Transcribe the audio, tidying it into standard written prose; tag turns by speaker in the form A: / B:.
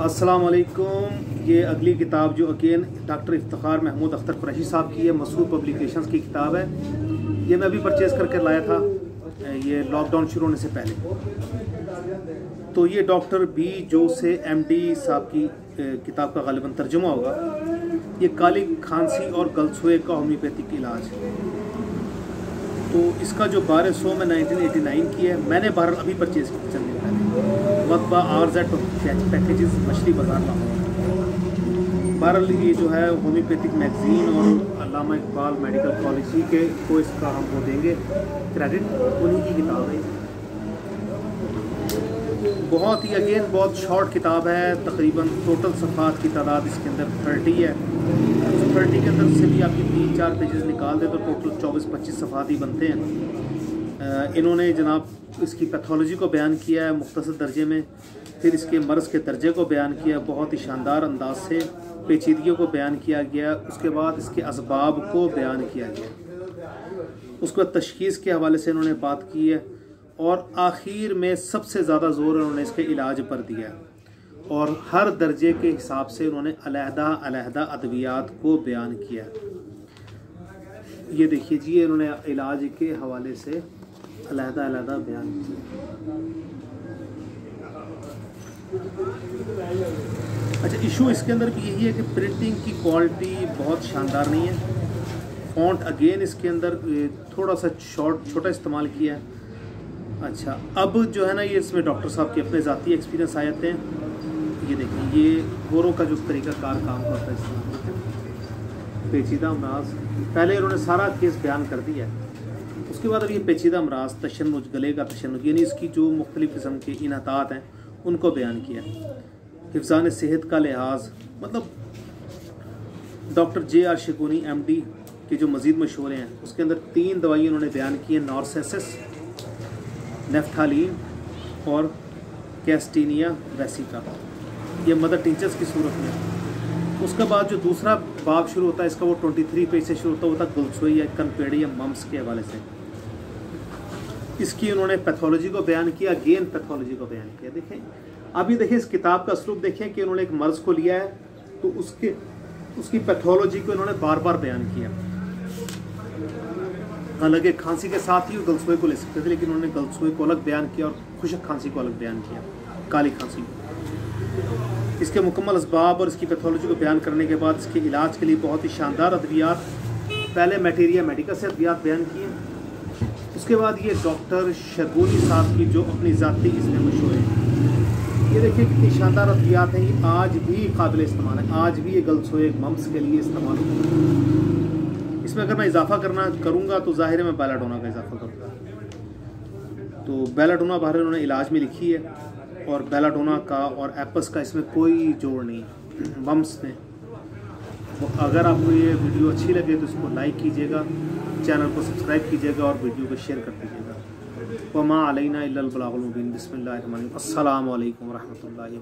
A: अस्सलाम वालेकुम। ये अगली किताब जो अगेन डॉक्टर इफ्तिखार महमूद अख्तर कुरैशी साहब की है, मसूद पब्लिकेशंस की किताब है। ये मैं अभी परचेज़ करके लाया था, ये लॉकडाउन शुरू होने से पहले। तो ये डॉक्टर बी जोसे MD साहब की किताब का गालिबन तर्जुमा होगा। ये काली खांसी और गलसुए का होम्योपैथिक इलाज। तो इसका जो 1200 में 1989 की है, मैंने बहरहाल अभी परचेज़ की चंद दिन पहले, मतबा RZ पैकेजेस मछली बाजार में। बहरहाल ये जो है होम्योपैथिक मैगज़ीन और अल्लामा इकबाल मेडिकल कॉलेज के को इसका हम वो देंगे क्रेडिट, उन्हीं की किताब है। बहुत ही अगेन बहुत शॉर्ट किताब है, तकरीबन टोटल सफ़ात की तादाद इसके अंदर 30 है। 30 के अंदर से भी आपकी 3-4 पेजेस निकाल दे तो टोटल 24-25 सफ़ात ही बनते हैं। इन्होंने जनाब इसकी पैथोलॉजी को बयान किया है मुख्तसर दर्जे में, फिर इसके मर्ज़ के दर्जे को बयान किया बहुत ही शानदार अंदाज से, पेचीदगियों को बयान किया गया, उसके बाद इसके असबाब को बयान किया गया, उसके बाद तशख़ीस के हवाले से इन्होंने बात की है, और आखिर में सबसे ज़्यादा ज़ोर उन्होंने इसके इलाज पर दिया है और हर दर्जे के हिसाब से उन्होंने अलहदा अद्वियात को बयान किया। ये देखिए जी, इन्होंने इलाज के हवाले से अलहदा बयान किया। अच्छा, इशू इसके अंदर भी यही है कि प्रिंटिंग की क्वालिटी बहुत शानदार नहीं है। फ़ॉन्ट अगेन इसके अंदर थोड़ा सा छोटा इस्तेमाल किया है। अच्छा, अब जो है ना, ये इसमें डॉक्टर साहब के अपने ज़ाती एक्सपीरियंस आ जाते हैं। ये देखिए, ये गोरों का जो तरीक़ाकार काम करता है इसमें पेचीदा अमराज, पहले इन्होंने सारा केस बयान कर दिया है, उसके बाद अब ये पेचीदा अमराज, तशन्नुज, गले का तशन्नुज, यानी इसकी जो मुख्तलिफ़ किस्म के इनहतात हैं उनको बयान किया। हिफ्ज़ान सेहत का लिहाज, मतलब डॉक्टर JR शिकूनी MD के जो मज़ीद मशहूर हैं, उसके अंदर 3 दवाई उन्होंने बयान की हैं, नॉर्सेसिस, नेफ्थालीन और कैस्टीनिया वेसिका, ये मदर टिंचर्स की सूरत में। उसके बाद जो दूसरा बाब शुरू होता है इसका, वो 23 पेज से शुरू होता है, वो था गलसुई या कनपेड़ी या मम्स के हवाले से। इसकी उन्होंने पैथोलॉजी को बयान किया, गेन पैथोलॉजी को बयान किया। देखें अभी, देखिए इस किताब का असलूब देखें कि उन्होंने एक मर्ज़ को लिया है तो उसकी पैथोलॉजी को इन्होंने बार बार बयान किया। हालांकि खांसी के साथ ही गलसुए को ले सकते थे, लेकिन उन्होंने गलसुए को अलग बयान किया और खुशक खांसी को अलग बयान किया, काली खांसी को। इसके मुकम्मल असबाब और इसकी पैथोलॉजी को बयान करने के बाद इसके इलाज के लिए बहुत ही शानदार अद्वियात, पहले मटेरिया मेडिका से अद्वियात बयान किए। उसके बाद ये डॉक्टर शगुनी साहब की जो अपनी ज़ाती इसमें मशहूर है, ये देखिए कितनी शानदार अद्वियात हैं। ये आज भी काबिल इस्तेमाल है, आज भी ये गलसुए मम्स के लिए इस्तेमाल होता है। इसमें अगर मैं इजाफा करूँगा तो ज़ाहिर है मैं बेलाडोना का इजाफा करूँगा। तो बेलाडोना बाहर उन्होंने इलाज में लिखी है, और बेलाडोना का और एपस का इसमें कोई जोड़ नहीं है मम्स में। तो अगर आपको ये वीडियो अच्छी लगे तो इसको लाइक कीजिएगा, चैनल को सब्सक्राइब कीजिएगा और वीडियो को शेयर कर दीजिएगा। वमा अलैना इल्लल बलागुल मुबीन। बिस्मिल्लाहिर्रहमानिर्रहीम। अस्सलामु अलैकुम व रहमतुल्लाहि।